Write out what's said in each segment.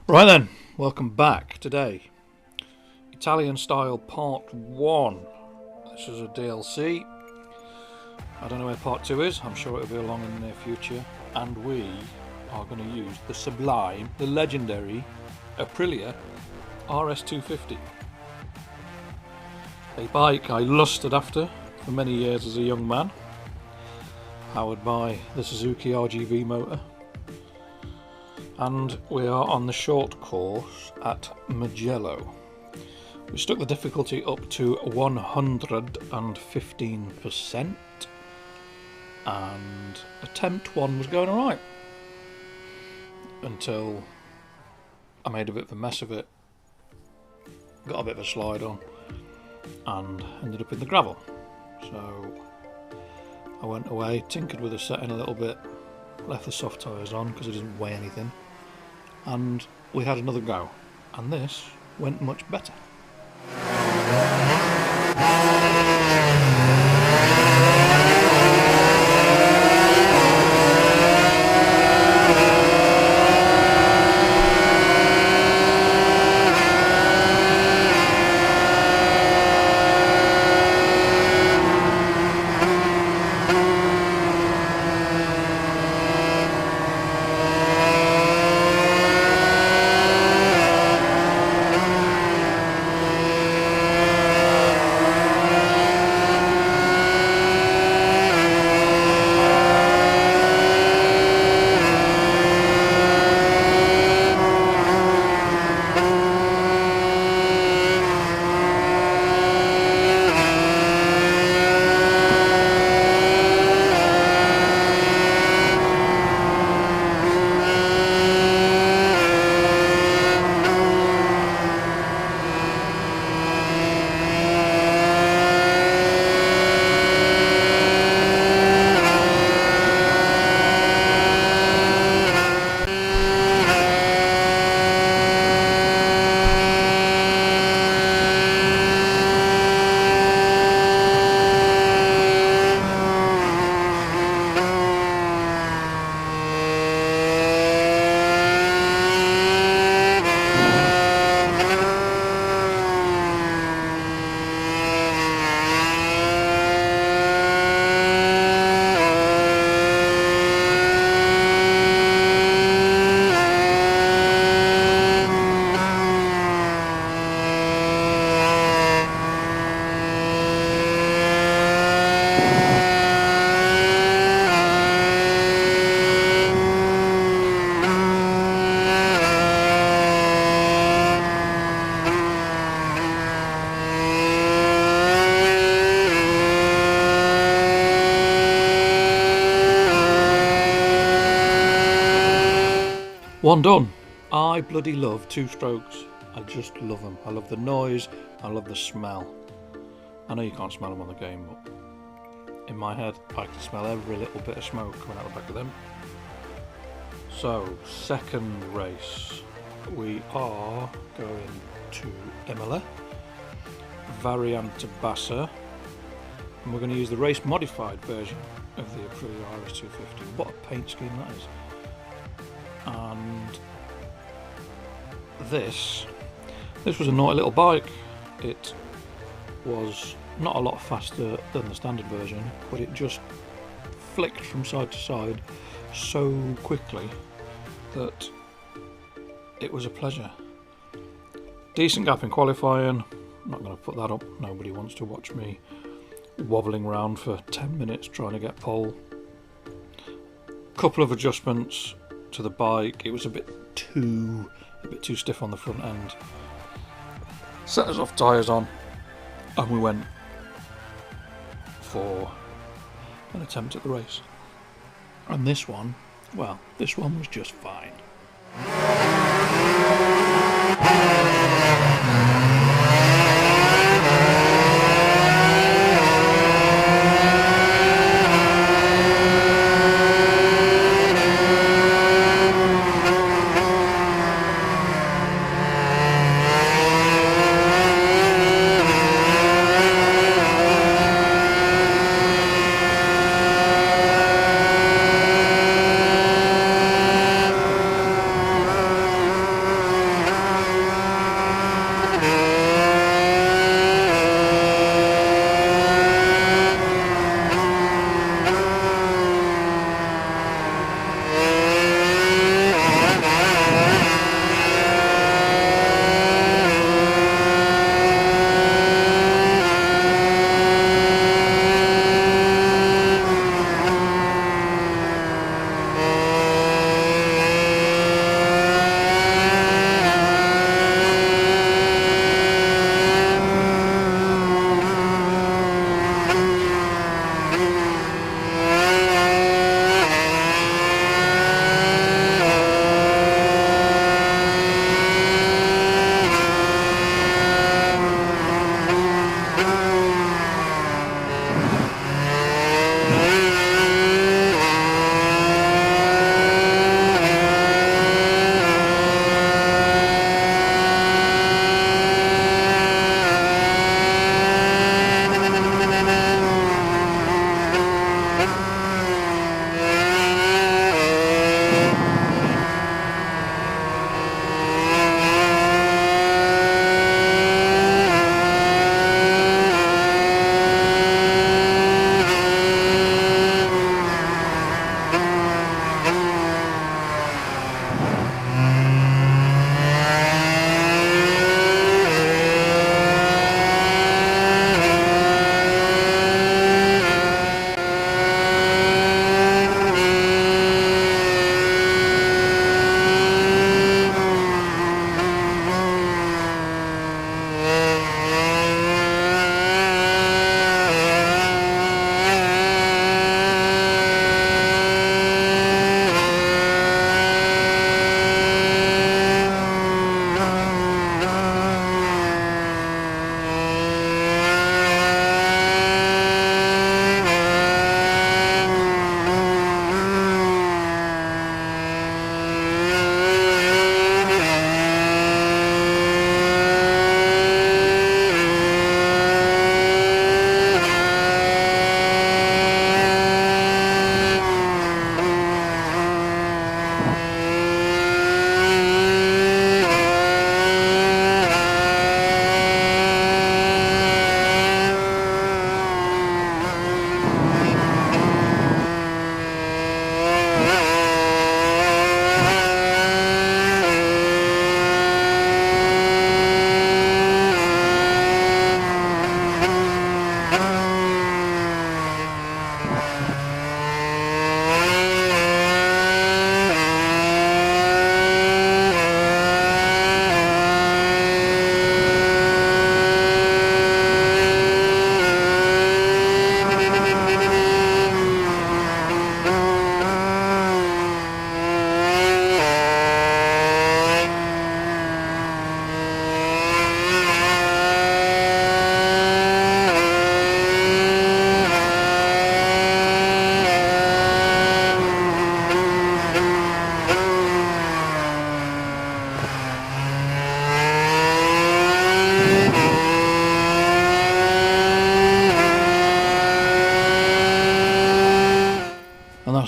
Right then, welcome back. Today, Italian Style Part 1. This is a DLC. I don't know where Part 2 is, I'm sure it'll be along in the near future. And we are going to use the sublime, the legendary Aprilia RS250. A bike I lusted after for many years as a young man, powered by the Suzuki RGV motor. And we are on the short course at Mugello. We stuck the difficulty up to 115%, and attempt 1 was going alright until I made a bit of a mess of it, got a bit of a slide on and ended up in the gravel. So I went away, tinkered with the setting a little bit, left the soft tyres on because it doesn't weigh anything, and we had another go, and this went much better. One done. I bloody love two-strokes. I just love them. I love the noise, I love the smell. I know you can't smell them on the game, but in my head I can smell every little bit of smoke coming out the back of them. So, second race. We are going to Imola, Variante Bassa, and we're going to use the race modified version of the Aprilia RS250. What a paint scheme that is. And this was a naughty little bike. It was not a lot faster than the standard version, but it just flicked from side to side so quickly that it was a pleasure. Decent gap in qualifying. I'm not going to put that up, nobody wants to watch me wobbling around for 10 minutes trying to get pole. Couple of adjustments to the bike. It was a bit too stiff on the front end. Set us off tyres on, and we went for an attempt at the race. And this one, well, this one was just fine.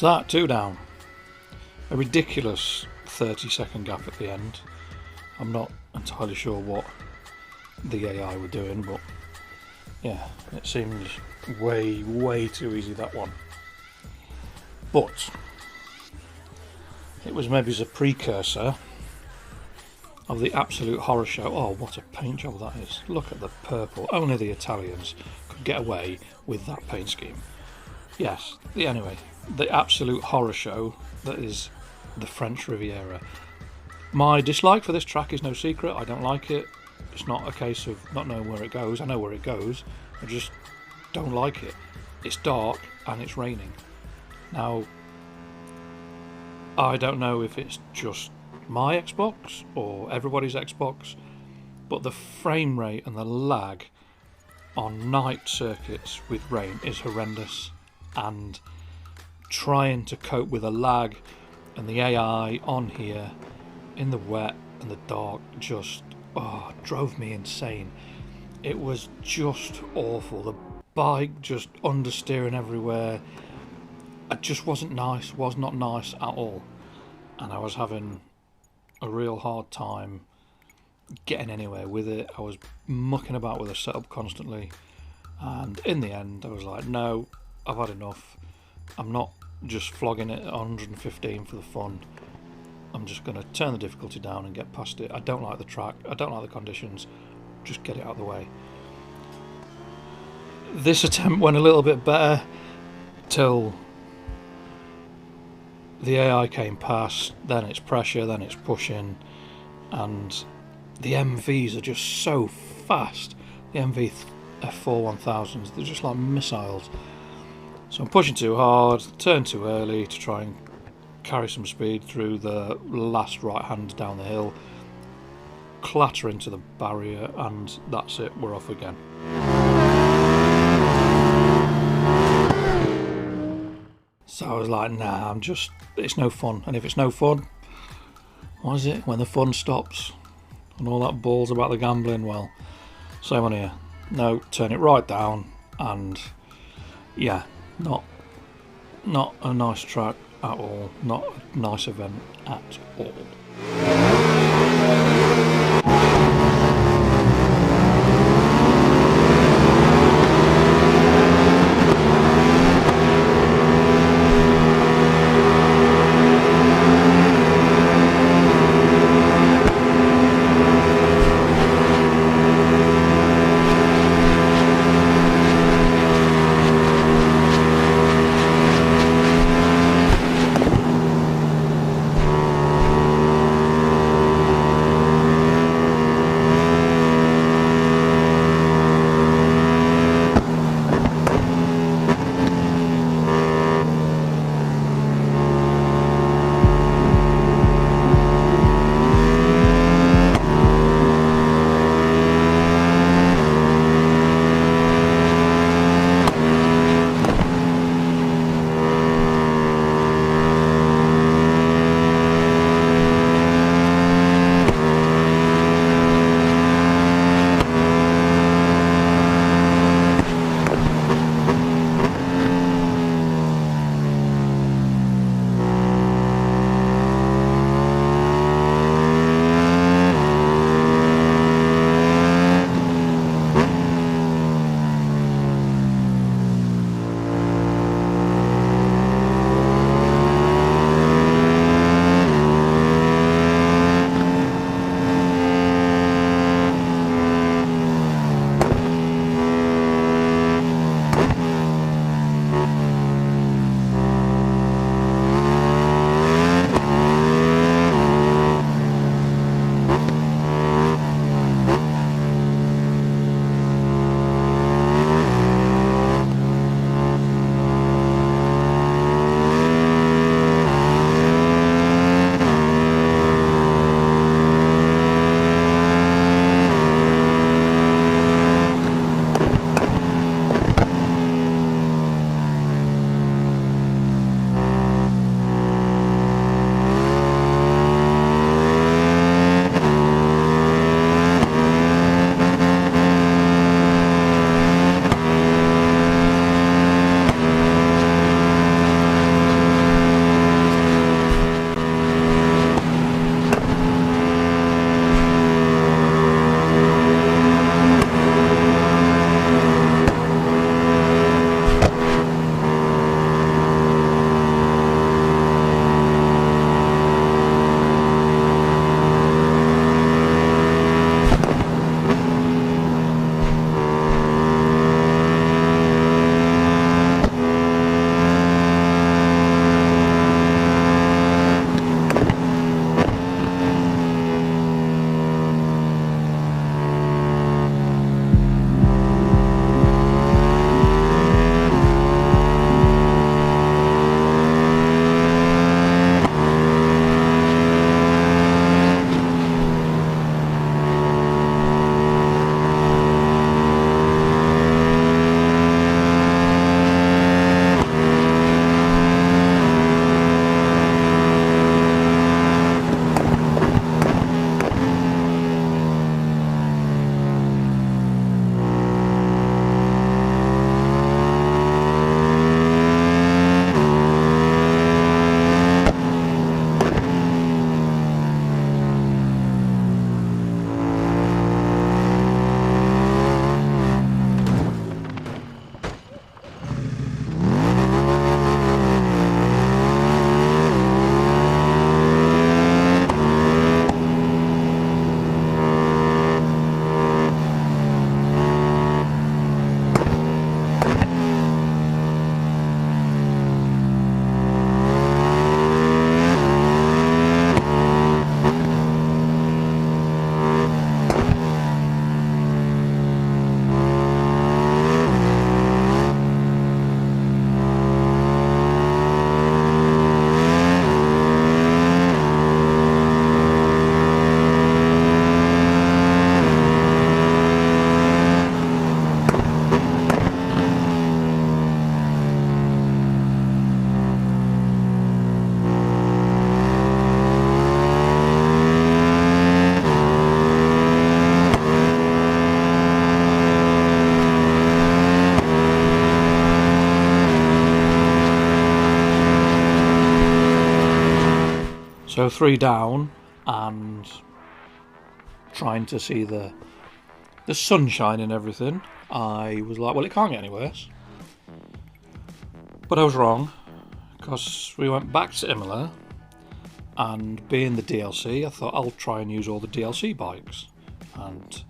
that's that, 2 down. A ridiculous 30-second gap at the end. I'm not entirely sure what the AI were doing, but yeah, it seemed way too easy, that one. But it was maybe as a precursor of the absolute horror show. Oh, what a paint job that is. Look at the purple. Only the Italians could get away with that paint scheme. Yes, anyway, the absolute horror show that is the French Riviera. My dislike for this track is no secret. I don't like it. It's not a case of not knowing where it goes. I know where it goes. I just don't like it. It's dark and it's raining. Now, I don't know if it's just my Xbox or everybody's Xbox, but the frame rate and the lag on night circuits with rain is horrendous, and trying to cope with the lag and the AI on here in the wet and the dark just drove me insane. It was just awful. The bike just understeering everywhere. It just wasn't nice, was not nice at all, and I was having a real hard time getting anywhere with it. I was mucking about with the setup constantly, and in the end I was like, no, I've had enough. I'm not just flogging it at 115 for the fun. I'm just going to turn the difficulty down and get past it. I don't like the track, I don't like the conditions, just get it out of the way. This attempt went a little bit better till the AI came past, then it's pressure, then it's pushing, and the MVs are just so fast. The MV F4 they're just like missiles. So I'm pushing too hard, turn too early to try and carry some speed through the last right hand down the hill, clatter into the barrier, and that's it, we're off again. So I was like, nah, it's no fun. And if it's no fun, what is it? When the fun stops and all that balls about the gambling, well, same on here. No, turn it right down, and yeah, not a nice track at all, not a nice event at all. So 3 down and trying to see the sunshine and everything, I was like, well, it can't get any worse. But I was wrong, because we went back to Imola, and being the DLC, I thought I'll try and use all the DLC bikes. And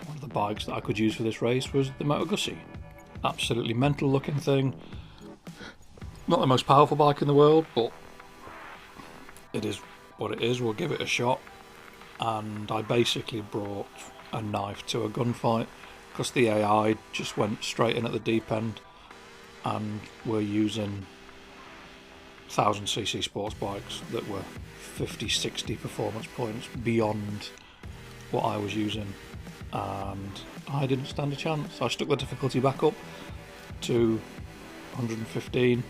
one of the bikes that I could use for this race was the Moto Guzzi. Absolutely mental looking thing. Not the most powerful bike in the world, but it is what it is. We'll give it a shot. And I basically brought a knife to a gunfight because the AI just went straight in at the deep end, and we're using 1000cc sports bikes that were 50-60 performance points beyond what I was using, and I didn't stand a chance. I stuck the difficulty back up to 115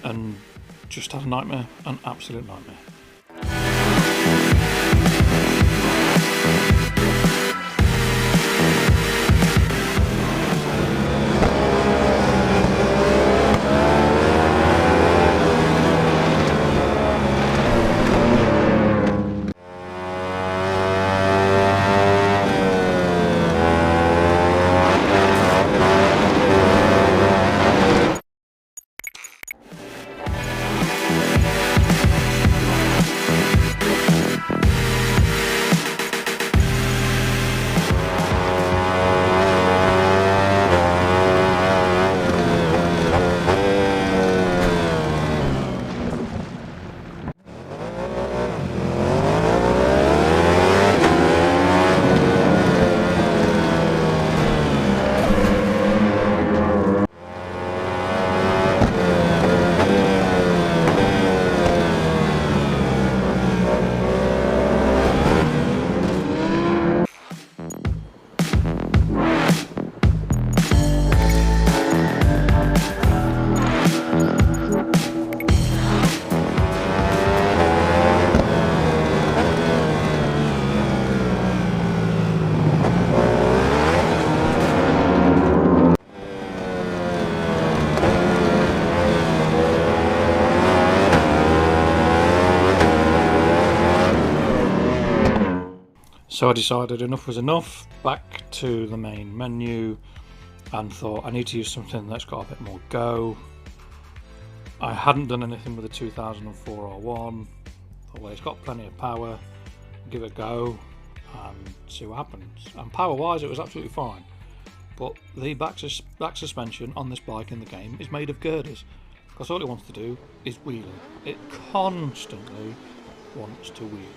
and just had a nightmare, an absolute nightmare. So I decided enough was enough, back to the main menu, and thought I need to use something that's got a bit more go. I hadn't done anything with the 2004 R1, thought, well, it's got plenty of power, give it a go and see what happens. And power wise it was absolutely fine, but the back suspension on this bike in the game is made of girders, because all it wants to do is wheeling. It constantly wants to wheel.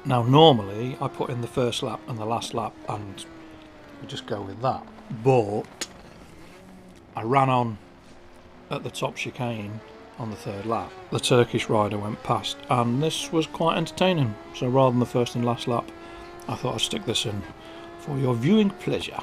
Now normally I put in the first lap and the last lap and we just go with that, but I ran on at the top chicane on the third lap. The Turkish rider went past and this was quite entertaining, so rather than the first and last lap I thought I'd stick this in for your viewing pleasure.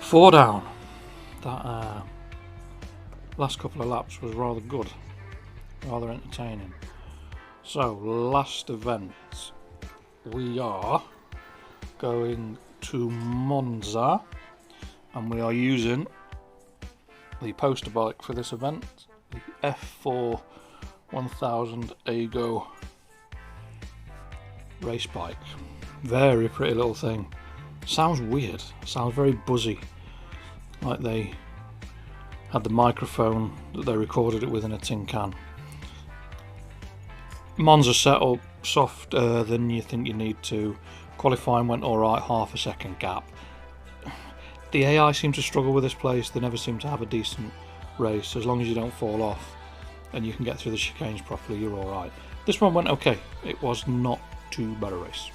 4 down. That last couple of laps was rather good, rather entertaining. So, last event, we are going to Monza, and we are using the poster bike for this event, the F4 1000 Ago race bike. Very pretty little thing. Sounds weird, sounds very buzzy, like they had the microphone that they recorded it with in a tin can. Monza set up softer than you think you need to. Qualifying went alright, half a second gap. The AI seem to struggle with this place, they never seem to have a decent race. As long as you don't fall off and you can get through the chicanes properly, you're alright. This one went okay, it was not too bad a race.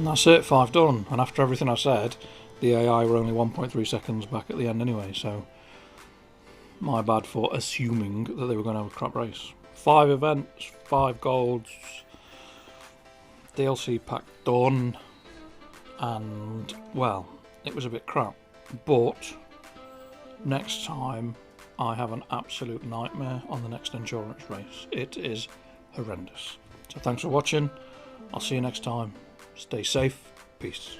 That's it, 5 done. And after everything I said, the AI were only 1.3 seconds back at the end anyway, so my bad for assuming that they were going to have a crap race. 5 events, 5 golds, DLC pack done. and well, it was a bit crap. But next time I have an absolute nightmare on the next endurance race. It is horrendous. So thanks for watching. I'll see you next time. Stay safe. Peace.